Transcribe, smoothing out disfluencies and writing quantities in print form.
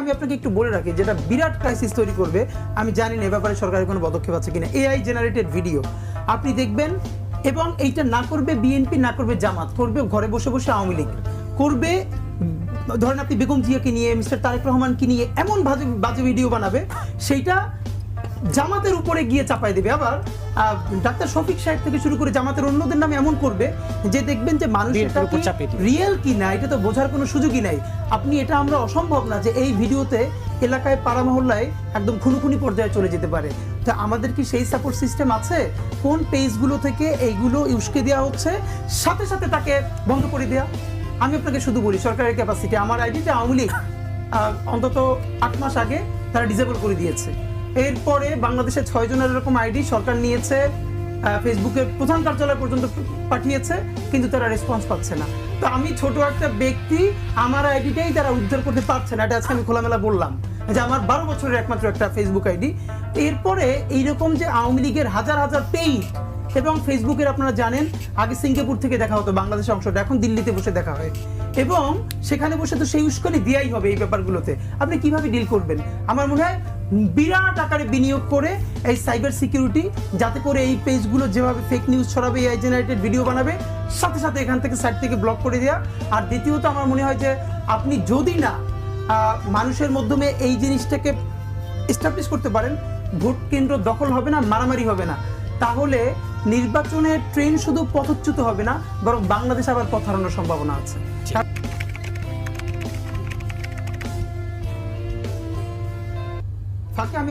আমি আপনাকে একটু বলে রাখি, যেটা বিরাট ক্রাইসিস তৈরি করবে, আমি জানি না এ ব্যাপারে সরকারের কোনো পদক্ষেপ আছে কিনা। AI জেনারেটেড ভিডিও আপনি দেখবেন, এবং এইটা না করবে বিএনপি, না করবে জামাত, করবে ঘরে বসে বসে আওয়ামী লীগ, করবে ধরেন আপনি বেগম জিয়াকে নিয়ে, মিস্টার তারেক রহমানকে নিয়ে এমন বাজে ভিডিও বানাবে, সেইটা জামাতের উপরে গিয়ে চাপাই দেবে। আবার ডাক্তার শফিক সাহেব থেকে শুরু করে জামাতের অন্যদের নামে এমন করবে যে দেখবেন যে মানুষ এটা রিয়েল কি না এটা তো বোঝার কোনো সুযোগই নাই। আপনি এটা আমরা অসম্ভব না যে এই ভিডিওতে এলাকায় পাড়া মহল্লায় একদম খুনোখুনি পর্যায়ে চলে যেতে পারে। তো আমাদের কি সেই সাপোর্ট সিস্টেম আছে? কোন পেজগুলো থেকে এইগুলো উস্কে দেওয়া হচ্ছে, সাথে সাথে তাকে বন্ধ করে দেওয়া। আমি আপনাকে শুধু বলি সরকারের ক্যাপাসিটি, আমার আইডিতে আওয়ামী লীগ অন্তত 8 মাস আগে তারা ডিসেবল করে দিয়েছে। এরপরে বাংলাদেশে 6 জনের এরকম আইডি সরকার নিয়েছে, ফেসবুকের প্রধান কার্যালয় পর্যন্ত পাঠিয়েছে, কিন্তু তারা রেসপন্স পাচ্ছে না। তো আমি ছোট একটা ব্যক্তি, আমার আইডিটাই তারা উদ্ধার করতে পারছে না, এটা আজকে আমি খোলামেলা বললাম যে আমার 12 বছরের একমাত্র একটা ফেসবুক আইডি। এরপরে এইরকম যে আওয়ামী লীগের হাজার হাজার পেজ, এবং ফেসবুকের আপনারা জানেন আগে সিঙ্গাপুর থেকে দেখা হতো বাংলাদেশ অংশটা, এখন দিল্লিতে বসে দেখা হয়, এবং সেখানে বসে তো সেই উস্কানি দেওয়াই হবে এই ব্যাপারগুলোতে। আপনি কিভাবে ডিল করবেন? আমার মনে হয় বিরাট আকারে বিনিয়োগ করে এই সাইবার সিকিউরিটি, যাতে করে এই পেজগুলো যেভাবে ফেক নিউজ ছড়াবে, AI জেনারেটেড ভিডিও বানাবে, সাথে সাথে এখান থেকে সাইট থেকে ব্লক করে দেওয়া। আর দ্বিতীয়ত আমার মনে হয় যে আপনি যদি না মানুষের মাধ্যমে এই জিনিসটাকে এস্টাবলিশ করতে পারেন, ভোট কেন্দ্র দখল হবে না, মারামারি হবে না, তাহলে নির্বাচনের ট্রেন শুধু পথচ্যুত হবে না, বরং বাংলাদেশ আবার পথ হারানোর সম্ভাবনা আছে। ফাঁকে আমি